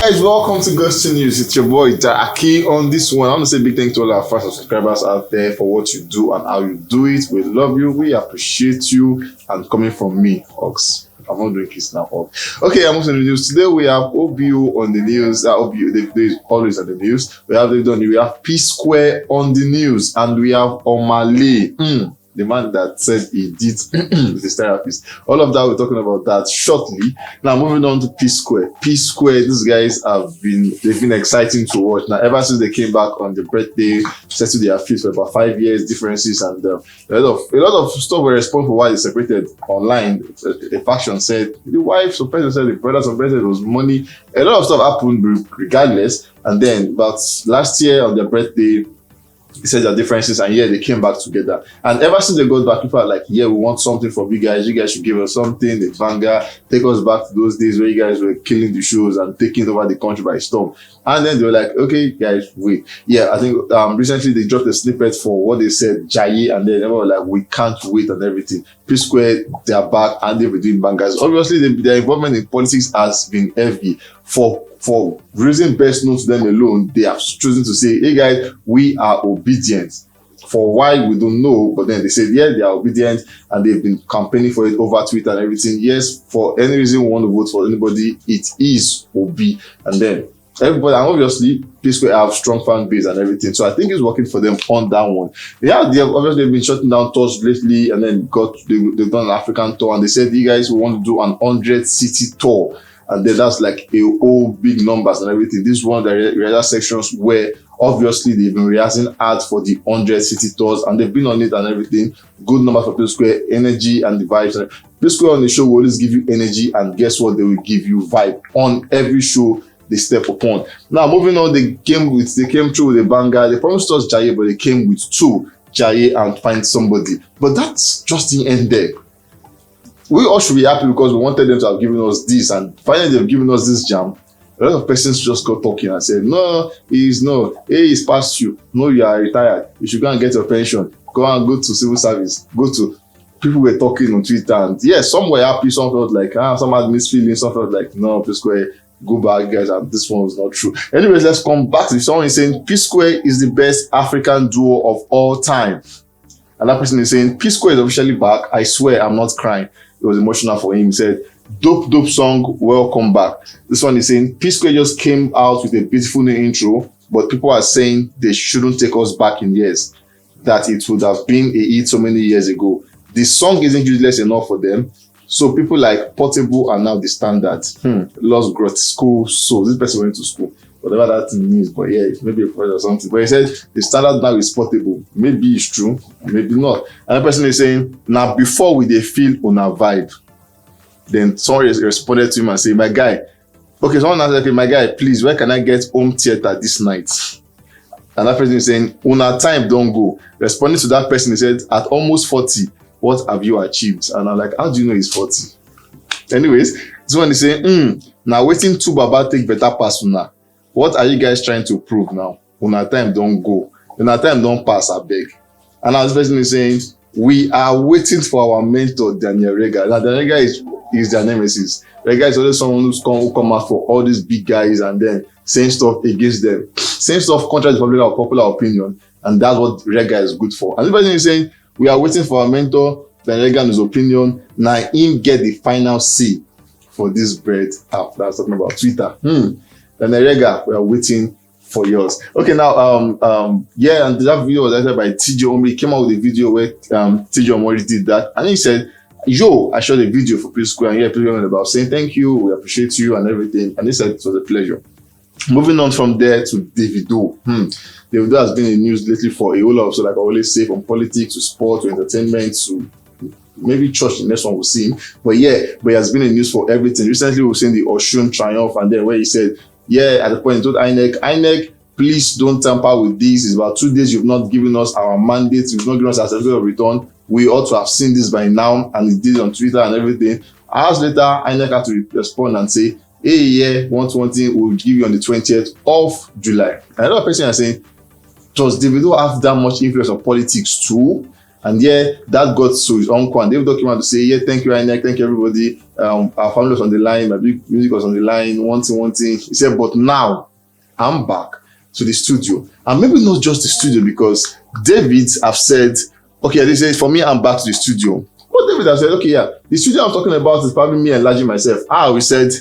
Guys, welcome to Ghosty News. It's your boy Aki. On this one, I want to say big thank you to all our first subscribers out there for what you do and how you do it. We love you, we appreciate you, and coming from me, Ox. I'm not doing kiss now. Okay, I'm moving to the news. Today we have OBU on the news. OBU, they is always on the news. We have Davido, we have P Square on the news, and we have Omah Lay. The man that said he did with his therapist. All of that, we're talking about that shortly. Now, moving on to P Square. P Square, these guys they've been exciting to watch. Now, ever since they came back on the birthday, settled their fees for about 5 years, differences, and a lot of stuff were responsible for why they separated online. The faction said, the wife, some person said, the brother, some person said it was money. A lot of stuff happened regardless. And then, but last year on their birthday, he said their differences, and yeah, they came back together. And ever since they got back, people are like, yeah, we want something from you guys. You guys should give us something. The banger, take us back to those days where you guys were killing the shows and taking over the country by storm. And then they were like, okay, guys, wait. Yeah, I think recently they dropped a snippet for what they said, Jaye, and then everyone were like, we can't wait and everything. P Square, they are back and they've been doing bangers. Obviously, their involvement in politics has been heavy. For reason best known to them alone, they have chosen to say, hey guys, we are obedient. For why, we don't know, but then they said, yeah, they are obedient, and they've been campaigning for it over Twitter and everything. Yes, for any reason we want to vote for anybody, it is OB. And then everybody, and obviously, P Square have strong fan base and everything, so I think it's working for them on that one. Yeah, they've been shutting down tours lately, and then they've done an African tour, and they said, you guys, we want to do an 100-city tour. And then that's like a whole big numbers and everything. This is one of the other sections where obviously they've been rehearsing ads for the 100-city tours, and they've been on it and everything. Good numbers for P Square, energy and the vibes. P Square on the show will always give you energy, and guess what? They will give you vibe on every show they step upon. Now moving on, they came through with a banger. They promised us Jaye, but they came with two, Jaye and Find Somebody. But that's just the end there. We all should be happy because we wanted them to have given us this, and finally they've given us this jam. A lot of persons just got talking and said, no, he's past you. No, you are retired. You should go and get your pension. Go to civil service. People were talking on Twitter, and yes, some were happy, some felt like, some had mixed feelings, some felt like, no, P Square, go back, guys, and this one was not true. Anyways, let's come back to someone is saying P Square is the best African duo of all time. And that person is saying, P Square is officially back. I swear I'm not crying. It was emotional for him. He said, dope song, welcome back. This one is saying, P Square just came out with a beautiful new intro, but people are saying they shouldn't take us back in years, that it would have been a hit so many years ago. The song isn't useless enough for them, so people like Portable are now the standard. Lost growth, school, so this person went to school, whatever that thing means, but yeah, maybe a project or something. But he said the standard now is Portable. Maybe it's true, maybe not. Another person is saying, now before we they feel on a vibe. Then someone responded to him and said, my guy, okay, someone asked, okay, my guy, please, where can I get home theater this night? And that person is saying, una time don't go. Responding to that person, he said, at almost 40, what have you achieved? And I'm like, how do you know he's 40? Anyways, this one is saying, now waiting to Baba take better pass una. What are you guys trying to prove now? Una time don't go. Una time don't pass, I beg. And now this person is saying, we are waiting for our mentor, Daniel Rega. Now, Daniel Rega is their nemesis. Rega is always someone who come out for all these big guys and then saying stuff against them. Saying stuff contrary to popular opinion. And that's what Rega is good for. And this person is saying, we are waiting for our mentor, Daniel Rega, and his opinion. Now, him get the final say for this bread. That's talking about Twitter. Daniel Rega, we are waiting for yours. Okay, now, yeah, and that video was edited by TJ Omori. He came out with a video where TJ Omori did that, and he said, yo, I shot a video for P Square, and yeah, people went about saying thank you, we appreciate you, and everything. And he said it was a pleasure. Moving on from there to Davido. Davido has been in the news lately for a whole lot of, so like I always say, from politics to sport to entertainment to maybe church, the next one we'll see him. But yeah, he has been in the news for everything. Recently, we've seen the Oshun triumph, and then where he said, yeah, at the point he told INEC, please don't tamper with this. It's about 2 days you've not given us our mandate, you've not given us our certificate of return. We ought to have seen this by now, and he did it on Twitter and everything. Hours later, INEC had to respond and say, hey, yeah, one thing we'll give you on the 20th of July. And another person is saying, does Davido have that much influence on politics too? And yeah, that got to his uncle, and Davido came out to say, yeah, thank you, INEC, thank you, everybody. Our family was on the line, my big music was on the line, one thing. He said, but now I'm back to the studio. And maybe not just the studio, because David have said, okay, they say, for me, I'm back to the studio. But David have said, okay, yeah, the studio I'm talking about is probably me enlarging myself. We said,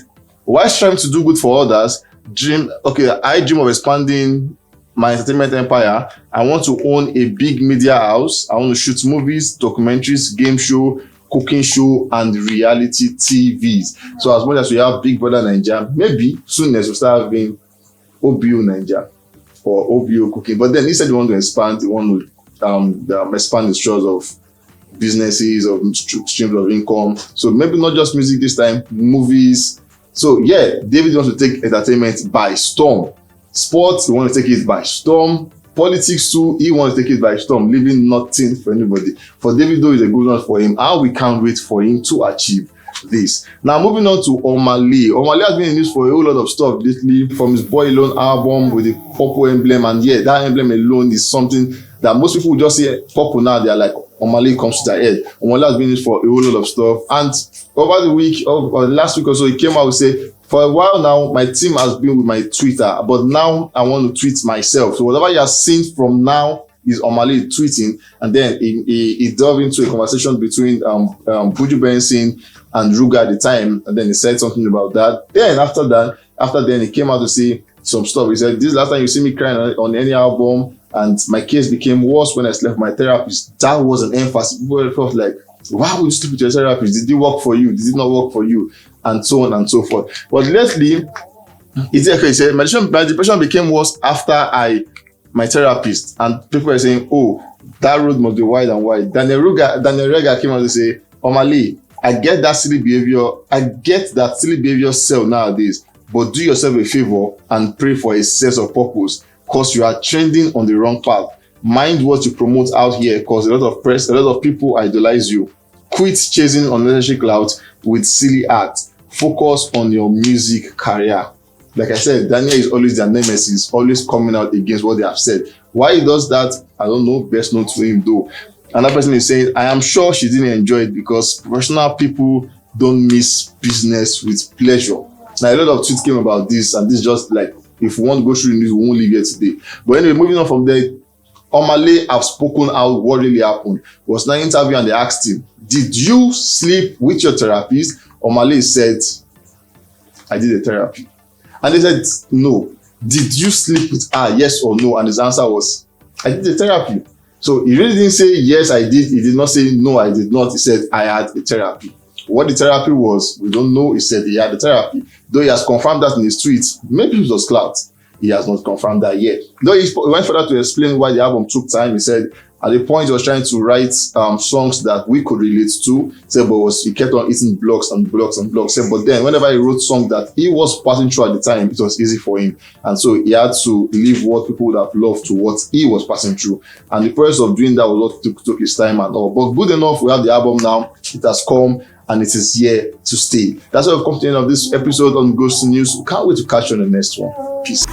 why trying to do good for others? I dream of expanding my entertainment empire. I want to own a big media house. I want to shoot movies, documentaries, game show, cooking show, and reality TVs. So as much as we have Big Brother Nigeria, maybe soon as we start having OBO Nigeria or OBO cooking. But then he said he want to expand. He want to expand the straws of businesses, of streams of income. So maybe not just music this time, movies. So yeah, David wants to take entertainment by storm. Sports, he wants to take it by storm. Politics too, he wants to take it by storm, leaving nothing for anybody. For Davido is a good one for him, and we can't wait for him to achieve this. Now moving on to Omah Lay. Omah Lay has been in news for a whole lot of stuff lately, from his Boy Alone album with the purple emblem, and yeah, that emblem alone is something that most people just say purple now, they are like, Omah Lay comes to their head. Omah Lay has been in news for a whole lot of stuff, and over the week, or last week or so, he came out and say, for a while now, my team has been with my Twitter, but now I want to tweet myself. So whatever you have seen from now is Omah Lay tweeting, and then he delved into a conversation between Buju Benson and Ruga at the time, and then he said something about that. Then after then he came out to say some stuff. He said, this last time you see me crying on any album, and my case became worse when I slept with my therapist. That was an emphasis. People felt like, why would you sleep with your therapist? Did it work for you? Did it not work for you? And so on and so forth. But lately, he said, my depression became worse after my therapist. And people are saying, oh, that road must be wide and wide. Daniel Rega came out to say, Omah Lay, I get that silly behavior sell nowadays, but do yourself a favor and pray for a sense of purpose, because you are trending on the wrong path. Mind what you promote out here, because a lot of press, a lot of people idolize you. Quit chasing unnecessary clout with silly acts. Focus on your music career. Like I said, Daniel is always their nemesis, always coming out against what they have said. Why he does that, I don't know. Best known to him though. Another person is saying, I am sure she didn't enjoy it because professional people don't miss business with pleasure. Now, a lot of tweets came about this, and this just like, if we want to go through the news, we won't leave here today. But anyway, moving on from there, Omah Lay have spoken out what really happened. It was an interview, and they asked him, did you sleep with your therapist? Omah Lay said, I did a therapy. And they said, no. Did you sleep with her, yes or no? And his answer was, I did a therapy. So he really didn't say, yes, I did. He did not say, no, I did not. He said, I had a therapy. What the therapy was, we don't know. He said he had a therapy. Though he has confirmed that in his tweets, maybe it was clout. He has not confirmed that yet. Though he went further to explain why the album took time. He said, at the point he was trying to write songs that we could relate to, he kept on eating blocks and blocks and blocks. But then whenever he wrote songs that he was passing through at the time, it was easy for him. And so he had to leave what people would have loved to what he was passing through. And the process of doing that was what took his time and all. But good enough, we have the album now. It has come, and it is here to stay. That's why we've come to the end of this episode on Ghost News. We can't wait to catch you on the next one. Peace.